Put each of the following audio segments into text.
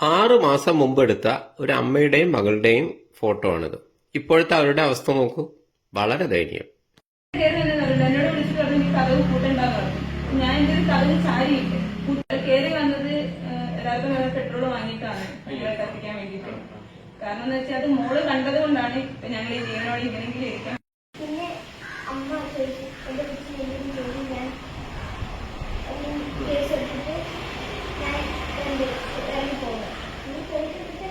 6 മാസം മുമ്പെടുത്ത ഒരു അമ്മയുടെയും മകളുടെയും ഫോട്ടോ ആണിത്. ഇപ്പോഴത്തെ അവരുടെ അവസ്ഥ നോക്കൂ, വളരെ ദയനീയം. എന്നോട് വിളിച്ചിട്ട് പറഞ്ഞു നീ കഥവ് കൂട്ടണ്ടെന്ന് പറഞ്ഞു. ഞാൻ എന്റെ ഒരു കഥവ് ചാരിയിട്ട് കയറി വന്നത് എല്ലാവർക്കും പെട്രോൾ വാങ്ങിയിട്ടാണ് ഞങ്ങളെ കത്തിക്കാൻ വേണ്ടിയിട്ട്. കാരണം എന്ന് വെച്ചാൽ അത് മോള് കണ്ടത് കൊണ്ടാണ് ഞങ്ങൾ ഈ ജീവനോട് ഇങ്ങനെയെങ്കിലും ഇരിക്കാൻ. പിന്നെ അമ്മ ചോദിച്ചു എന്റെ വീട്ടിൽ എന്തെങ്കിലും ഞാൻ കേസ് എടുത്തിട്ട് ഞാൻ ഇറങ്ങി പോകുന്നു. ഈ കേസ് എടുത്തിട്ട്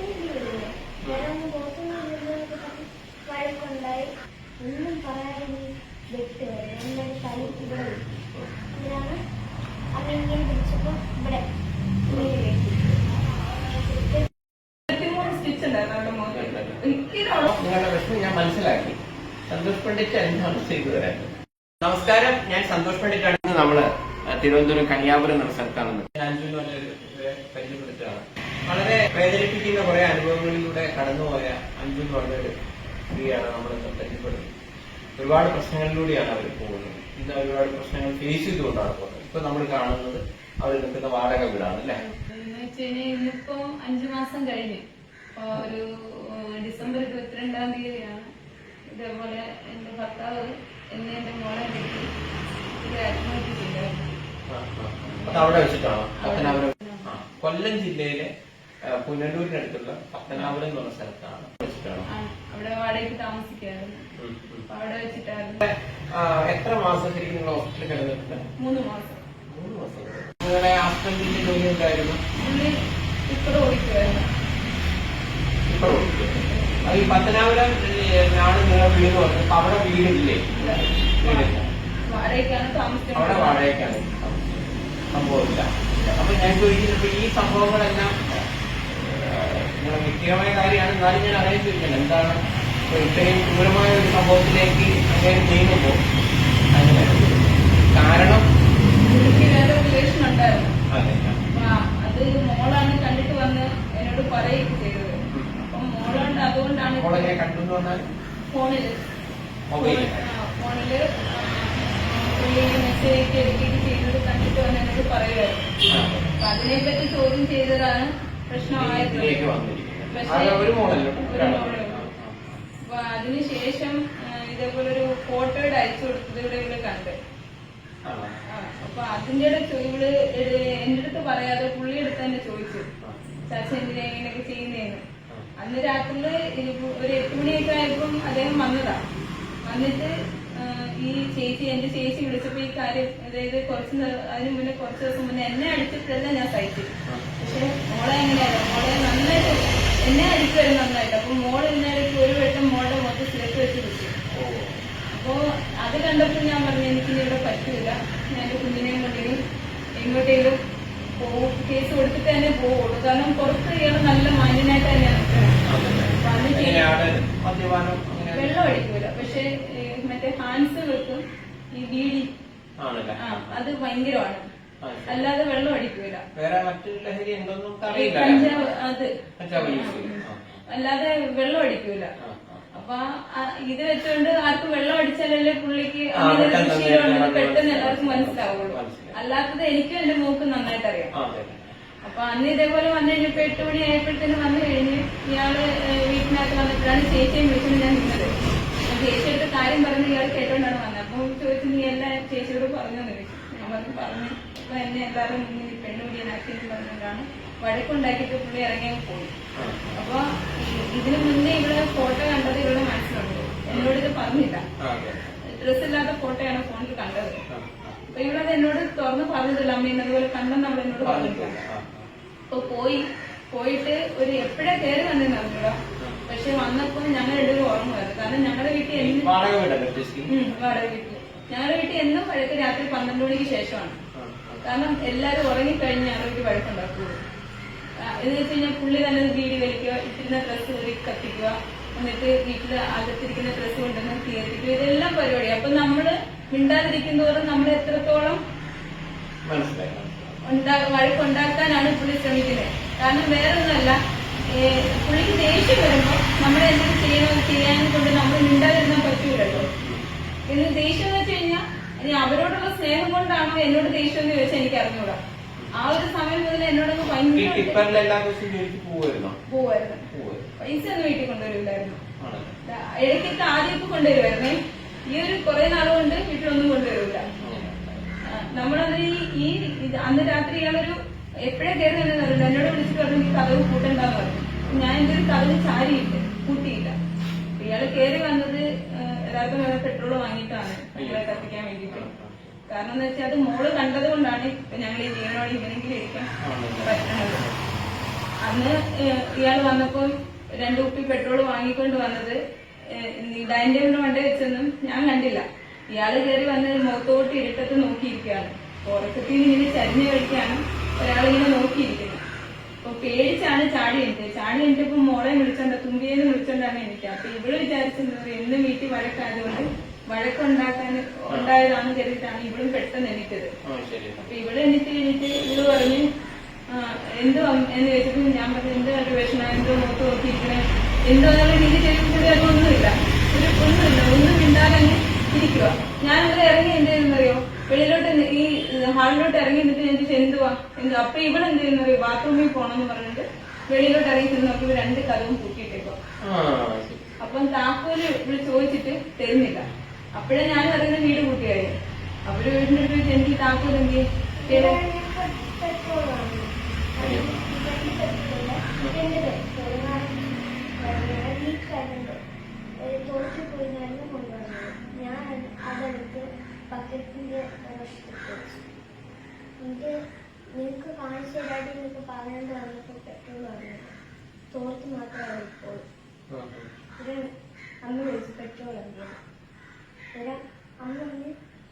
ഞാനൊന്ന് ബോസിനൊക്കെ വഴക്കുണ്ടായി. ഒന്നും പറയാതെ വെട്ട് വരും എന്റെ തലയിൽ ഇവിടെ ഇതിനാണ് അമ്മ ഇങ്ങനെ പിടിച്ചപ്പോ ഇവിടെ നിങ്ങളുടെ പ്രശ്നം ഞാൻ മനസ്സിലാക്കി. സന്തോഷ് പണ്ഡിറ്റ് എന്താണ് ചെയ്തു തരാൻ? നമസ്കാരം, ഞാൻ സന്തോഷ് പണ്ഡിറ്റാണ്. നമ്മള് തിരുവനന്തപുരം കന്യാപുരം എന്ന സ്ഥലത്താണെന്ന് പരിചയപ്പെടുത്തുകയാണ്. വളരെ വേദനിപ്പിക്കുന്ന കുറെ അനുഭവങ്ങളിലൂടെ കടന്നുപോയ അഞ്ജു എന്ന് പറഞ്ഞൊരു സ്ത്രീയാണ് നമ്മൾ പരിചയപ്പെടുന്നത്. ഒരുപാട് പ്രശ്നങ്ങളിലൂടെയാണ് അവർ പോകുന്നത്. ഇന്ന് ഒരുപാട് പ്രശ്നങ്ങൾ ഫേസ് ചെയ്തുകൊണ്ടാണ് പോകുന്നത്. ഇപ്പൊ നമ്മൾ കാണുന്നത് അവർ നിൽക്കുന്ന വാടക വീടാണ് അല്ലെ? ഇന്നിപ്പോ 5 മാസം കഴിഞ്ഞ് ഒരു ഡിസംബർ 22-ാം തീയതിയാണ് ഇതേപോലെ എന്റെ ഭർത്താവ് എന്നെ എന്റെ മോളെ കിട്ടി ആത്മഹത്യ ചെയ്തായിരുന്നു. അവിടെ വെച്ചിട്ടാണ് കൊല്ലം ജില്ലയിലെ പുനലൂരിനടുത്തുള്ള പത്തനാപുരം എന്ന് പറഞ്ഞ സ്ഥലത്താണ് വെച്ചിട്ടാണ്. അവിടെ വാടകയ്ക്ക് താമസിക്കായിരുന്നു. അവിടെ വെച്ചിട്ടായിരുന്നു. എത്ര മാസം ശരിക്കും നിങ്ങൾ ഹോസ്പിറ്റലിൽ കിടന്നിട്ടുണ്ട്? 3 മാസം. 3 മാസം. നിങ്ങളുടെ ഹസ്ബൻഡിന്റെ ജോലി എന്തായിരുന്നു? ഇപ്പറ ഓടിക്കുമായിരുന്നു. ഇപ്പറ ഓടിക്കും. ഈ പത്തനാപുരം ആണ് നിങ്ങളുടെ വീട് പറഞ്ഞത്. അവിടെ വീടില്ലേ? വീടില്ല. വാടകയ്ക്കാണ് താമസിക്കുന്നത്. അവിടെ വാടകയ്ക്കാണ് സംഭവമില്ല. അപ്പൊ ഞാൻ ചോദിക്കുന്നത് ഈ സംഭവങ്ങളെല്ലാം നിങ്ങളുടെ വ്യക്തിപരമായ കാര്യമാണ്. എന്നാലും ഞാൻ അറിയാൻ ചോദിക്കണം, എന്താണ് ഇത്രയും ക്രൂരമായ ഒരു സംഭവത്തിലേക്ക് അങ്ങനെ നീങ്ങുമ്പോ അങ്ങനെ കാരണം? വേറെ റിലേഷൻ ഉണ്ടായിരുന്നു. അതെ, അത് മോളാണ് കണ്ടിട്ട് വന്ന് എന്നോട് പറയുകയും ചെയ്തത്. അപ്പം മോളുണ്ട്, അതുകൊണ്ടാണ് മോളെ കണ്ടു പറഞ്ഞാൽ ഫോണില് മെസ്സേജ് എഡിറ്റ് ചെയ്തത് കണ്ടിട്ട് വന്ന് എന്നോട് പറയുമായിരുന്നു. അപ്പൊ അതിനെപ്പറ്റി ചോദ്യം ചെയ്തതാണ് പ്രശ്നമായത്. പക്ഷേ അപ്പൊ അതിനുശേഷം ഇതേപോലെ ഒരു ഫോട്ടോയുടെ അയച്ചു കൊടുത്തത് ഇവിടെ കണ്ട്. അപ്പൊ അതിന്റെ ഇവള് എന്റെ അടുത്ത് പറയാതെ പുള്ളി എടുത്ത് തന്നെ ചോദിച്ചു, ചാച്ച എന്തിനാ ഇങ്ങനെയൊക്കെ ചെയ്യുന്നേന്ന്. അന്ന് രാത്രിയില് ഒരു 8 മണിയൊക്കെ ആയപ്പം അദ്ദേഹം വന്നതാ. വന്നിട്ട് ഈ എന്റെ ചേച്ചി വിളിച്ചപ്പോ ഈ കാര്യം, അതായത് അതിന് മുന്നേ കുറച്ച് ദിവസം മുന്നേ എന്നെ അടിച്ചിട്ടല്ല ഞാൻ സഹിച്ചു. പക്ഷെ മോളെ എങ്ങനെയല്ല, മോളെ നന്നായിട്ട് എന്നെ അടിച്ചു വരും നന്നായിട്ട്. അപ്പൊ മോള് ഇന്നേക്ക് ഒരു വട്ടം മോളുടെ മൊത്തം സിലക്ക് വെച്ച് കിട്ടി. അപ്പോ അത് കണ്ടപ്പോൾ ഞാൻ പറഞ്ഞു എനിക്കിനി ഇവിടെ പറ്റൂല, ഞാൻ എന്റെ കുഞ്ഞിനെയും കൊണ്ടിനി എങ്ങോട്ടേലും പോകും, കേസ് കൊടുത്തിട്ട് തന്നെ പോവുള്ളൂ. കാരണം പുറത്ത് ഇയാള് നല്ല മാന്യനായിട്ട് തന്നെയാണ് വെള്ളം അടിക്കൂല. പക്ഷെ മറ്റേ ഹാൻഡ്സ് വെക്കും, ഈ ബീഡി അത് ഭയങ്കരമാണ്. അല്ലാതെ വെള്ളം അടിക്കൂല. കഞ്ചാവ് അത് അല്ലാതെ വെള്ളം അടിക്കൂല. അപ്പൊ ഇത് വെച്ചുകൊണ്ട് ആർക്കും വെള്ളം അടിച്ചാലല്ലേ പുള്ളിക്ക് അങ്ങനെ ഒരു ശീലമുണ്ടെന്ന് പെട്ടെന്ന് എല്ലാവർക്കും മനസ്സിലാവുള്ളൂ. അല്ലാത്തത് എനിക്കും എന്റെ മോക്കും നന്നായിട്ട് അറിയാം. അപ്പൊ അന്ന് ഇതേപോലെ വന്നു കഴിഞ്ഞപ്പോ 8 മണി ആയപ്പോഴത്തേനും വന്നു കഴിഞ്ഞ് ഇയാള് വീട്ടിനകത്ത് വന്നിട്ടാണ് ചേച്ചിയും വിളിച്ചത്. ഞാൻ നിന്നത് ചേച്ചിയുടെ കാര്യം പറഞ്ഞ് ഇയാൾ കേട്ടോണ്ടാണ് വന്നത്. അപ്പൊ ചോദിച്ചു നീ എല്ലാ ചേച്ചിയോട് പറഞ്ഞെന്ന് ചോദിച്ചു. ഞാൻ പറഞ്ഞു അപ്പൊ എന്നെ എല്ലാവരും മുന്നിൽ പെണ്ണുപിടിയനാക്കിയെന്ന് പറഞ്ഞുകൊണ്ടാണ് വഴക്കുണ്ടാക്കിയിട്ട് പുള്ളി ഇറങ്ങി പോയി. അപ്പൊ ഇതിനു മുന്നേ ഇവിടെ ഫോട്ടോ കണ്ടത് ഇവിടെ മനസ്സിലുണ്ട്. എന്നോട് ഇത് പറഞ്ഞില്ല. ഡ്രസ്സില്ലാത്ത ഫോട്ടോയാണ് ഫോണിൽ കണ്ടത്. അപ്പൊ ഇവളത് എന്നോട് തുറന്ന് പറഞ്ഞിട്ടില്ല. അമ്മ എന്നതുപോലെ കണ്ടെന്ന് അവൾ എന്നോട് പറഞ്ഞിട്ടില്ല. അപ്പൊ പോയിട്ട് ഒരു എപ്പോഴാ കയറി വന്നെന്ന് അറിഞ്ഞൂടാ. പക്ഷെ വന്നപ്പോ ഞങ്ങൾ രണ്ടുപേരും ഓർമ്മയായിരുന്നു. കാരണം ഞങ്ങളുടെ വീട്ടിൽ ഞങ്ങളുടെ വീട്ടിൽ എന്നും വഴക്ക് രാത്രി 12 മണിക്ക് ശേഷമാണ്. കാരണം എല്ലാരും ഉറങ്ങിക്കഴിഞ്ഞ് ഞങ്ങളുടെ വീട്ടിൽ വഴക്കുണ്ടാക്കുകയുള്ളൂ. എന്ന് വെച്ച് കഴിഞ്ഞാൽ പുള്ളി തന്നെ ബീഡി വലിക്കുക, ഇട്ടിരുന്ന ഡ്രസ്സ് ഊരി കത്തിക്കുക, എന്നിട്ട് വീട്ടില് അകത്തിരിക്കുന്ന ഡ്രസ്സ് കൊണ്ടുവന്ന് തീർത്തിക്കുക, ഇതെല്ലാം പരിപാടി. അപ്പൊ നമ്മള് മിണ്ടാതിരിക്കുന്നതോറും നമ്മൾ എത്രത്തോളം വഴക്കുണ്ടാക്കാനാണ് പുള്ളി ശ്രമിക്കുന്നത്. കാരണം വേറൊന്നുമല്ല, പുള്ളിക്ക് ദേഷ്യം വരുമ്പോ നമ്മളെന്തെങ്കിലും ചെയ്യാനും കൊണ്ട് നമ്മൾ മിണ്ടാതിരുന്നാൻ പറ്റൂലല്ലോ. ഇന്ന് ദേഷ്യം എന്ന് വെച്ച് കഴിഞ്ഞാൽ ഇനി അവരോടുള്ള സ്നേഹം കൊണ്ടാണോ എന്നോട് ദേഷ്യം എന്ന് ചോദിച്ചാൽ എനിക്ക് അറിഞ്ഞൂടാ. ആ ഒരു സമയം മുതൽ എന്നോടൊന്ന് ഭയങ്കര ടിപ്പറിൽ എല്ലാ ദിവസവും ജോലിക്ക് പോവായിരുന്നോ? പോവായിരുന്നു. പൈസ ഒന്നും വീട്ടിൽ കൊണ്ടുവരില്ലായിരുന്നു. ഇടയ്ക്കൊക്കെ ആദ്യമൊക്കെ കൊണ്ടുവരുമായിരുന്നേ. ഈ ഒരു കുറെ നാളുകൊണ്ട് വീട്ടിലൊന്നും കൊണ്ടുവരില്ല. നമ്മളത് ഈ അന്ന് രാത്രി ഇയാളൊരു എപ്പോഴേ കയറി തന്നെ അറിയില്ല. എന്നോട് വിളിച്ചിട്ട് പറഞ്ഞു ഈ കഥവ് കൂട്ടണ്ടെന്ന് പറഞ്ഞു. ഞാൻ എന്റെ ഒരു കഥവ് ചാരിയിട്ട് കൂട്ടിയില്ല. ഇയാള് കയറി വന്നത് യഥാർത്ഥം പെട്രോൾ വാങ്ങിയിട്ടാണ് ഞങ്ങളെ കത്തിക്കാൻ വേണ്ടിയിട്ട്. കാരണം എന്ന് വെച്ചാൽ അത് മോള് കണ്ടത് കൊണ്ടാണ് ഞങ്ങൾ ഈ ജീവനോട് ഇങ്ങനെങ്കിലും ഇരിക്കാൻ പറ്റുന്നത്. അന്ന് ഇയാൾ വന്നപ്പോൾ 2 കുപ്പി പെട്രോൾ വാങ്ങിക്കൊണ്ട് വന്നത് ഡൈനിങ് ടേബിളിന് വണ്ടി വെച്ചൊന്നും ഞാൻ കണ്ടില്ല. ഇയാള് കയറി വന്ന് മുഖത്തോട്ട് ഇരുട്ടത്ത് നോക്കിയിരിക്കുകയാണ്. ഉറക്കത്തിൽ ഇങ്ങനെ ചരിഞ്ഞു കഴിക്കാണ് ഒരാളിങ്ങനെ നോക്കിയിരിക്കുന്നത്. അപ്പൊ പേടിച്ചാണ് ചാടി എണിച്ചപ്പോ മോളെ വിളിച്ചോണ്ട് തുമ്പിയെന്ന് വിളിച്ചോണ്ടാണ് എനിക്ക്. അപ്പൊ ഇവള് വിചാരിച്ചത് എന്നും വീട്ടിൽ വഴക്കായതുകൊണ്ട് ഉണ്ടായതാണെന്ന് കരുതിയിട്ടാണ് ഇവളും പെട്ടെന്ന് എണീറ്റത്. അപ്പൊ ഇവിടെ എണീറ്റ് ഇവള് പറഞ്ഞു എന്തോ എന്ന് ചോദിച്ചപ്പോ ഞാൻ പറഞ്ഞു എന്തോ ഒരു വിഷമം, എന്തോ മുഖത്ത് നോക്കിയിരിക്കണേ, എന്തോ എന്നുള്ള രീതി ചെയ്യുമ്പോഴേ അതൊന്നുമില്ല, ഒന്നും മിണ്ടാതെ ഇരിക്കുക. ഞാൻ ഇവിടെ ഇറങ്ങി എന്ത് ചെയ്യുന്നറിയോ, വെളിയിലോട്ട് ഈ ഹാളിലോട്ട് ഇറങ്ങി എന്നിട്ട് ഞാൻ എന്തുവാ അപ്പൊ ഇവളെന്ത് ചെയ്യുന്നറിയോ, ബാത്റൂമിൽ പോണെന്ന് പറഞ്ഞിട്ട് വെളിയിലോട്ട് ഇറങ്ങി ചെന്ന് നോക്കി 2 കഥവും പൂട്ടിയിട്ടേക്കോ. അപ്പം താക്കോല് ഇവിടെ ചോദിച്ചിട്ട് തരുന്നില്ല. അപ്പോഴേ ഞാൻ പറയുന്ന വീട് കൂട്ടിയായി. അവര് വീടിന്റെ അടുത്ത് എനിക്ക് താക്കോല് എന്ത് തോറ്റു പോയിരുന്നു കൊണ്ടുവന്നത്. ഞാൻ അതെടുത്ത് ബക്കറ്റിന്റെ എനിക്ക് നിങ്ങൾക്ക് കാണിച്ചു തരാട്ടി നിങ്ങൾക്ക് പറഞ്ഞിട്ട് വന്നപ്പോൾ പെട്രോൾ അറിയാം. തോർത്ത് മാത്രമാണ് ഇപ്പോൾ അമ്മ വിളിച്ച് പെട്രോൾ അറിയാം.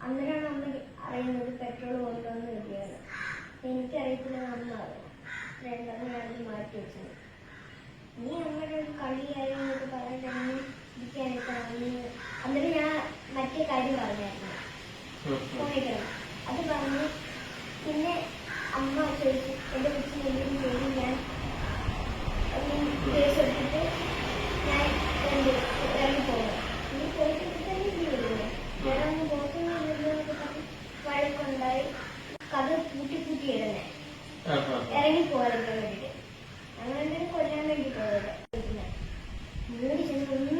അന്നേരമാണ് അമ്മ അറിയുന്നത് പെട്രോൾ കൊണ്ടുവന്ന് വരികയാണ്. എനിക്കറിയത്തില്ല, അമ്മ അറിയാം. രണ്ടാമത് ഞാനത് മാറ്റി വെച്ചത്. നീ അമ്മയുടെ ഒരു കളിയായെന്നൊക്കെ പറഞ്ഞിട്ട് ഇരിക്കാനായിട്ടാണ്. അന്നേരം ഞാൻ മറ്റേ കാര്യം പറഞ്ഞായിരുന്നു ഫോണിക്കണം. അത് പറഞ്ഞ് പിന്നെ അമ്മ ചോദിച്ചു എന്റെ കൊച്ചിന് എന്തെങ്കിലും ചെയ്ത് ഞാൻ കേസ് എടുത്തിട്ട് ഞാൻ ഇറങ്ങി പോകുന്നു. ഇനി പോയിട്ട് തന്നെ ചെയ്യുന്നു. ഞാനൊന്ന് ബോധമൊക്കെ പറഞ്ഞ് വഴക്കുണ്ടായി. കഥ പൂട്ടി ഇടുന്നേ ഇറങ്ങി പോകാതിരിക്കാൻ വേണ്ടിട്ട്. ഞങ്ങളെന്തെങ്കിലും കൊല്ലാൻ വേണ്ടി പോയത്. വീട് ചെന്ന് ഒന്നും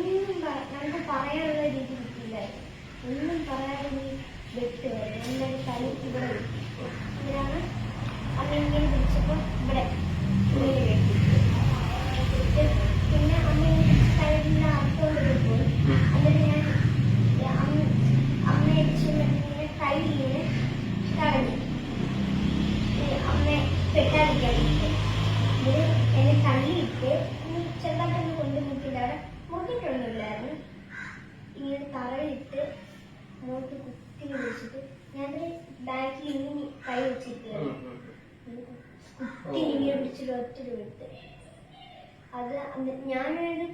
ഞങ്ങൾക്ക് പറയാനുള്ള രീതി കിട്ടിയില്ലായിരുന്നു. ഒന്നും പറയാതെ വെട്ട് വരും. എന്തായാലും തലി ഇവിടെ വിട്ടു. ഇതിനാണ് അമ്മ പിടിച്ചപ്പോൾ ഇവിടെ പിന്നെ അമ്മ തലയിലെ അർത്ഥം പോയി. എന്നിട്ട് ഞാൻ അമ്മയെ ഇങ്ങനെ കൈയിങ്ങനെ തടഞ്ഞു അമ്മയെ പെട്ടാതിരിക്കാൻ. ഇത് എന്നെ തള്ളിയിട്ട് ചെറുതായിട്ടൊന്ന് കൊണ്ടുമുട്ടില്ല. അവിടെ മുട്ടിട്ടൊന്നുമില്ലായിരുന്നു. ഇങ്ങനെ തറയിട്ട് അങ്ങോട്ട് കുത്തി വെച്ചിട്ട് ഞാനൊരു ബാക്കിൽ ഇങ്ങനെ കൈ വെച്ചിരിക്കുകയാണ്. കുത്തി ഇങ്ങനെ പിടിച്ചിട്ട് ഒറ്റൊരു വിട്ട്. അത് ഞാനങ്ങനെ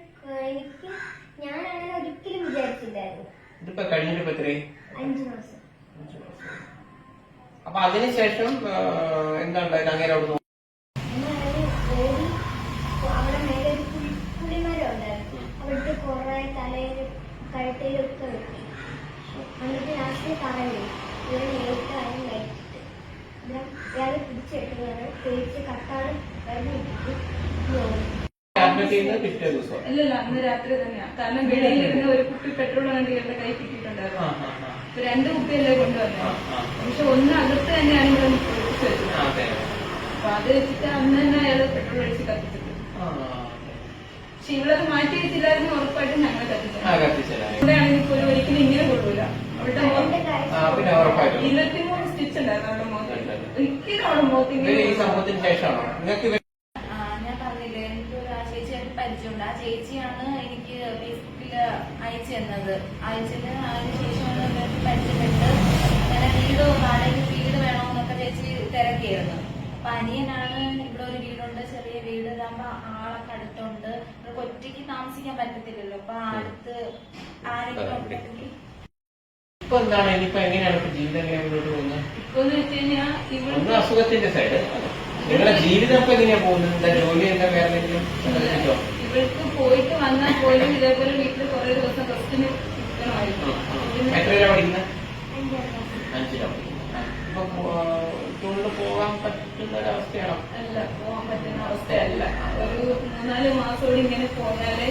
ഒരിക്കലും വിചാരിച്ചില്ലായിരുന്നു. 5 മാസം. അപ്പൊ അതിനുശേഷം എന്താണ് അങ്ങനെ അവിടെ ഓടി അവിടെ മേലെ ഒരു പുള്ളിമരം ഉണ്ടായിരുന്നു. അവിടുത്തെ കുറെ തലയിൽ കഴുത്തയിലൊക്കെ വെട്ടി. എന്നിട്ട് ലാസ്റ്റ് തറയിൽ ഇവരെ നേരിട്ടായും കഴിച്ചിട്ട് ഇയാളെ പിടിച്ചെടുക്കുന്നത് തേച്ച് കട്ടാട് വെള്ളം ഇട്ടിട്ട് അല്ലല്ല അന്ന് രാത്രി തന്നെയാണ്. കാരണം വെളിയിലിരുന്ന ഒരു കുപ്പി പെട്രോൾ കണ്ട് ഇവരുടെ കൈ കിട്ടിയിട്ടുണ്ടായിരുന്നു. 2 കുപ്പിയല്ലേ കൊണ്ടുവന്നത്. പക്ഷെ ഒന്ന് അകത്ത് തന്നെയാണ് ഇവിടെ വെച്ചത്. അപ്പൊ അത് വെച്ചിട്ട് അന്ന് തന്നെ അയാള് പെട്രോൾ അടിച്ച് കത്തിച്ചത്. പക്ഷെ ഇവളത് മാറ്റി വെച്ചില്ലായിരുന്നു, ഉറപ്പായിട്ടും ഞങ്ങൾ കത്തിച്ചത്. ഇവിടെയാണെങ്കിൽ പോലും ഒരിക്കലും ഇങ്ങനെ കൊള്ളൂല. അവളുടെ 23 സ്റ്റിച്ച് ഉണ്ടായിരുന്നു അവളുടെ മുഖത്ത്. ഒരിക്കലും അവളുടെ മുഖത്ത് ഞാൻ പറഞ്ഞില്ലേ എനിക്കൊരു ആ ചേച്ചിയായിട്ട് പരിചയമുണ്ട്. ആ ചേച്ചിയാണ് എനിക്ക് ഫേസ്ബുക്കിൽ അയച്ചു തന്നത്. അയച്ചിട്ട് അതിനുശേഷമാണ് പരിചയപ്പെട്ട് അങ്ങനെ വാടകയ്ക്ക് വീട് വേണമെന്നൊക്കെ ചേച്ചി തിരക്കിയിരുന്നു. അപ്പൊ അനിയനാണ് ഇവിടെ ഒരു വീടുണ്ട്, ചെറിയ വീട്. ഇതാകുമ്പോ ആളൊക്കെ അടുത്തുണ്ട്. നമുക്ക് ഒറ്റയ്ക്ക് താമസിക്കാൻ പറ്റത്തില്ലല്ലോ. അപ്പൊ അടുത്ത് ആരെങ്കിലും ഉണ്ടെങ്കിൽ ഇപ്പൊ എന്താണ് ഇനിയിപ്പോ എങ്ങനെയാണ് ജീവിതം മുന്നോട്ട് പോകുന്നത്? ഇപ്പൊന്ന് വെച്ച് കഴിഞ്ഞാൽ ഒന്ന് അസുഖത്തിന്റെ സൈഡ് നിങ്ങളുടെ ജീവിതം ഇപ്പൊ എങ്ങനെയാ പോകുന്നത്? എന്താ ജോലി എന്താ വേറെ എന്തെങ്കിലും? ഇവൾക്ക് പോയിട്ട് വന്നാൽ പോലും ഇതേപോലെ വീട്ടിൽ കുറെ ദിവസം റെസ്റ്റിന് ഇരിക്കണമായിരുന്നു. എത്രയിലാണ് പഠിക്കുന്നത്? 5ലാണ് പഠിക്കുന്നത്. ഇപ്പൊ ടൂറിന് പോകാൻ പറ്റും പറ്റുന്ന ഒരവസ്ഥയാണോ? അല്ല, പോകാൻ പറ്റുന്ന അവസ്ഥയല്ല. ഒരു 3-4 മാസത്തോടെ ഇങ്ങനെ പോയാലേ,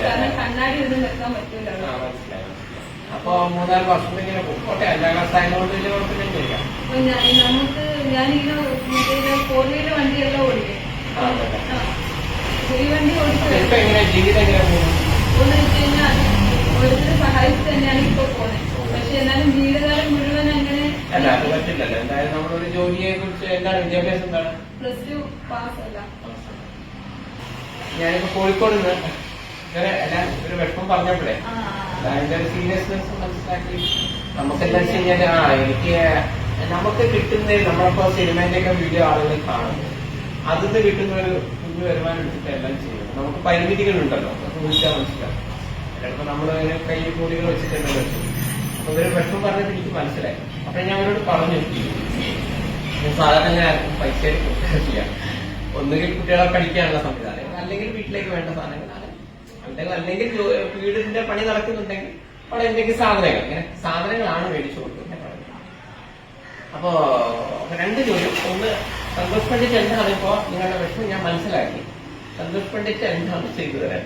കാരണം കണ്ണാടി ഒന്നും വെക്കാൻ പറ്റൂല. മനസ്സിലായി. അപ്പൊ 3-4 വർഷം ഇങ്ങനെ പോട്ടെ, 5ാം ക്ലാസ് ആയതുകൊണ്ട് വലിയ കുഴപ്പമില്ല. അപ്പൊ ഞാനിങ്ങനെ 4 വീലർ വണ്ടിയെല്ലാം ഓടിക്കും. ഈ വണ്ടി ഓടിച്ചു ഇപ്പൊ എങ്ങനെ ജീവിതം എങ്ങനെ പോകുന്നു? വെച്ച് കഴിഞ്ഞാൽ ഓരോരുത്തരെ സഹായിച്ച് തന്നെയാണ് ഇപ്പൊ പോകുന്നത്. പക്ഷെ എന്നാലും ജീവിതകാലം മുഴുവൻ അങ്ങനെ അല്ല, അത് പറ്റില്ലല്ലോ. എന്തായാലും നമ്മളൊരു ജോലിയെ കുറിച്ച് എന്താണ് വിദ്യാഭ്യാസം എന്താണ്? +2 പാസ്സല്ല. ഞാനിപ്പോ കോഴിക്കോട് നിന്ന് ഇങ്ങനെ എല്ലാം ഒരു വിഷമം പറഞ്ഞപ്പോഴേ അതിന്റെ ഒരു സീരിയസ്നെസ് മനസ്സിലാക്കി നമുക്കെന്താ വെച്ച് കഴിഞ്ഞാൽ എനിക്ക് നമുക്ക് കിട്ടുന്ന നമ്മളിപ്പോ സിനിമേന്റെ ഒക്കെ വീഡിയോ ആളുകൾ കാണുന്നു, അതിന്ന് കിട്ടുന്ന ഒരു കുഞ്ഞു വരുമാനം എടുത്തിട്ട് എല്ലാം ചെയ്യുന്നത്. നമുക്ക് പരിമിതികളുണ്ടല്ലോ, അത് ഊഹിച്ചാൽ മനസ്സിലാവും. ചിലപ്പോ നമ്മള് കയ്യിൽ കൂലികൾ വെച്ചിട്ടുണ്ടല്ലോ. അപ്പൊ ഇവര് വിഷമം പറഞ്ഞിട്ട് എനിക്ക് മനസ്സിലായി. അപ്പൊ ഞാൻ അവരോട് പറഞ്ഞു, സാധാരണ ഞാൻ ആർക്കും പൈസ കൊടുക്കാറില്ല. ഒന്നുകിൽ കുട്ടികളെ പഠിക്കാനുള്ള സംവിധാനം, അല്ലെങ്കിൽ വീട്ടിലേക്ക് വേണ്ട സാധനങ്ങൾ, അല്ലെങ്കിൽ വീടിന്റെ പണി നടക്കുന്നുണ്ടെങ്കിൽ അവിടെ എന്തെങ്കിലും സാധനങ്ങൾ, ഇങ്ങനെ സാധനങ്ങളാണ് മേടിച്ചു കൊടുക്കുന്നത്. അപ്പോ 2 ചോദ്യം. ഒന്ന്, സന്തോഷ് പണ്ഡിറ്റ് എന്താണ് ഇപ്പോ നിങ്ങളുടെ വിഷമം ഞാൻ മനസ്സിലാക്കി. സന്തോഷ് പണ്ഡിറ്റ് എന്താണ് ചെയ്തു തരാൻ?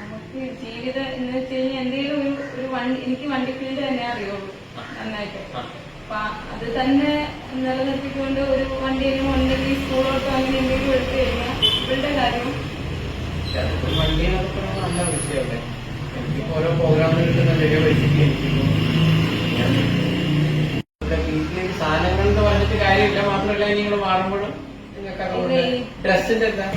നമുക്ക് ജീവിതം എന്ന് വെച്ച് കഴിഞ്ഞാൽ എന്തെങ്കിലും ഒരു വണ്ടി, എനിക്ക് വണ്ടി ഫീൽഡ് തന്നെ അറിയുള്ളൂ നന്നായിട്ട്. അപ്പൊ അത് തന്നെ നിലനിർത്തിക്കൊണ്ട് ഒരു വണ്ടിയിലും ഉണ്ടെങ്കിൽ സ്കൂളോട്ടോ അങ്ങനെ എന്തെങ്കിലും എടുത്തു കഴിഞ്ഞാൽ ഇവരുടെ കാര്യം. വണ്ടി നടക്കുന്നത് നല്ല വിഷയമല്ലേ. എനിക്ക് ഓരോ പ്രോഗ്രാമിൽ കിട്ടുന്ന വീഡിയോ വെച്ചിട്ട് എനിക്കിപ്പോ വീട്ടിലേക്ക് സാധനങ്ങൾ എന്ന് പറഞ്ഞിട്ട് കാര്യമില്ല. മാത്രമല്ല നിങ്ങൾ മാറുമ്പോഴും നിങ്ങൾക്ക് അതുകൊണ്ട് ഡ്രസ്സിന്റെ എന്താ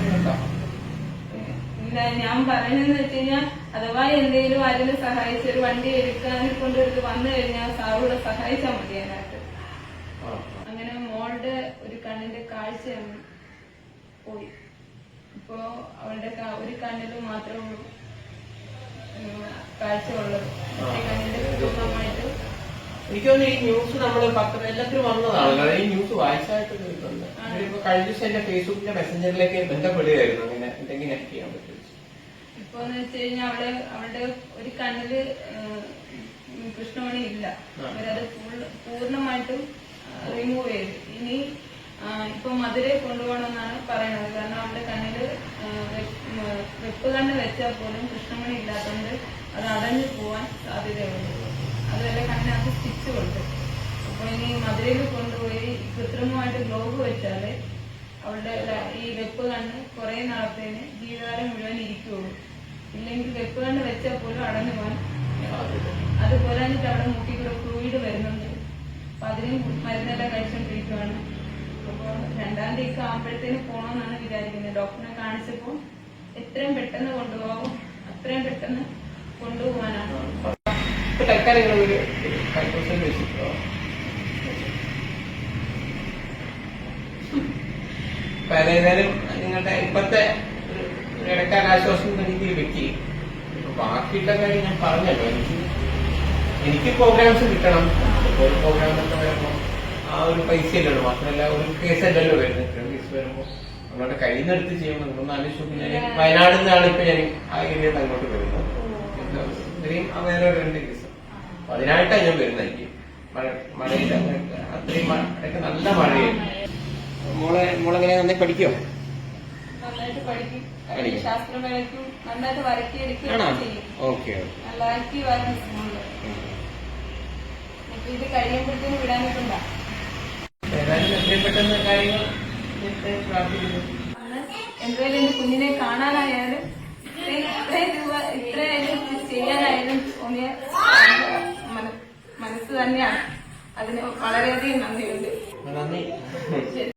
ഇല്ല, ഞാൻ പറയുന്നതെന്ന് വെച്ച് കഴിഞ്ഞാൽ അഥവാ എന്തെങ്കിലും ആരെങ്കിലും സഹായിച്ച് ഒരു വണ്ടി എടുക്കാൻ കൊണ്ടൊരു വന്നു കഴിഞ്ഞാൽ സാറൂടെ സഹായിച്ചാൽ മതി അതിനകത്ത്. അങ്ങനെ മോളുടെ ഒരു കണ്ണിന്റെ കാഴ്ച പോയി. ഇപ്പോ അവളുടെ ഒരു കണ്ണില് മാത്രമേ ഉള്ളൂ കാഴ്ച ഉള്ളത്. കണ്ണിന്റെ പൂർണ്ണമായിട്ട് എനിക്ക് തോന്നുന്നു ഈ ന്യൂസ് നമ്മള് എല്ലാത്തിനും വന്നതാണല്ലോ. ഈ ന്യൂസ് വായിച്ചായിട്ട് ഇപ്പൊ കഴിഞ്ഞ ദിവസം എന്റെ ഫേസ്ബുക്കിന്റെ മെസ്സഞ്ചറിലേക്ക് ബന്ധപ്പെടുകയായിരുന്നു. അങ്ങനെ എന്തെങ്കിലും ഹെൽപ്പ് ചെയ്യാൻ പറ്റും. ഇപ്പൊന്ന് വെച്ച് കഴിഞ്ഞാൽ അവളുടെ ഒരു കണ്ണില് കൃഷ്ണമണി ഇല്ല. അവരത് പൂർണ്ണമായിട്ടും റിമൂവ് ചെയ്തു. ഇനി ഇപ്പൊ മധുരയെ കൊണ്ടുപോകണമെന്നാണ് പറയണത്. കാരണം അവളുടെ കണ്ണില് വെപ്പ് കണ്ണ് വെച്ചാൽ പോലും കൃഷ്ണമണി ഇല്ലാത്തതുകൊണ്ട് അത് അടഞ്ഞു പോവാൻ സാധ്യതയുണ്ട്. അതുപോലെ കണ്ണിനകത്ത് സ്റ്റിച്ച് കൊടുത്തു. അപ്പൊ ഇനി മധുരയിൽ കൊണ്ടുപോയി കൃത്രിമമായിട്ട് ഗ്ലോബ് വെച്ചാല് അവളുടെ ഈ വെപ്പ് കണ്ണ് കുറെ നാളത്തേന് ജീവിതകാലം മുഴുവൻ ഇരിക്കുകയുള്ളൂ. ഇല്ലെങ്കിൽ വെപ്പ് കണ്ണ് വെച്ചാൽ പോലും അടഞ്ഞു പോകാൻ. അതുപോലെ എന്നിട്ട് അവിടെ മുട്ടിക്കൂടെ ഫ്ലൂയിഡ് വരുന്നുണ്ട്. അപ്പൊ അതിനും മരുന്നെല്ലാം കഴിച്ചോണ്ടിരിക്കുകയാണ്. അപ്പോൾ 2-ാം തീയതി ആകുമ്പോഴത്തേന് പോകണമെന്നാണ് വിചാരിക്കുന്നത്. ഡോക്ടറിനെ കാണിച്ചപ്പോൾ എത്രയും പെട്ടെന്ന് കൊണ്ടുപോകും അത്രയും പെട്ടെന്ന് കൊണ്ടുപോകാനാണ്. തൽക്കാലം ഒരു 5% വെച്ചിട്ടോ ഏതായാലും നിങ്ങളുടെ ഇപ്പത്തെ ഇടക്കാല ആശ്വാസം രീതിയിൽ വെക്കി. ബാക്കിയുള്ള കാര്യം ഞാൻ പറഞ്ഞല്ലോ. എനിക്ക് പ്രോഗ്രാംസ് കിട്ടണം. ഒരു പ്രോഗ്രാം ഒക്കെ വരുമ്പോൾ ആ ഒരു പൈസയല്ലല്ലോ. മാത്രമല്ല ഒരു കേസല്ലല്ലോ വരുന്നത്. കേസ് വരുമ്പോൾ നമ്മളുടെ കയ്യിൽ നിന്ന് എടുത്ത് ചെയ്യുമ്പോൾ നിങ്ങളൊന്ന് ആലോചിച്ചു. ഞാൻ വയനാട് നിന്നാണ് ഇപ്പൊ ഞാൻ ആ ഏരിയയിൽ നിന്ന് അങ്ങോട്ട് വരുന്നത്. ഇത്രയും വേറെ 2 കേസ്. അപ്പൊ അതിനായിട്ടാണ് ഞാൻ വരുന്നത്. എനിക്ക് മഴയില്ല, അത്രയും ഇടയ്ക്ക് നല്ല മഴയായിരുന്നു. മോളെങ്ങനെ നന്നായി പഠിക്കോ? നന്നായിട്ട് പഠിക്കും. ശാസ്ത്രമേളയ്ക്കും നന്നായിട്ട് വരക്കിയെടുക്കുകയും ചെയ്യും. ഓക്കെ, നല്ല ആക്റ്റീവായിരുന്നു സ്കൂളില്. ഇത് കഴിയുമ്പോഴത്തേനും വിടാനിട്ടുണ്ട. ഏതായാലും എത്രയും പെട്ടെന്ന് കാര്യങ്ങൾ പ്രാർത്ഥിക്കുന്നു. എന്തായാലും എന്റെ കുഞ്ഞിനെ കാണാനായാലും ഇത്രയും രൂപ ഇത്രയായാലും ചെയ്യാനായാലും തോന്നിയ മനസ്സ് തന്നെയാണ്. അതിന് വളരെയധികം നന്ദിയുണ്ട്. നന്ദി.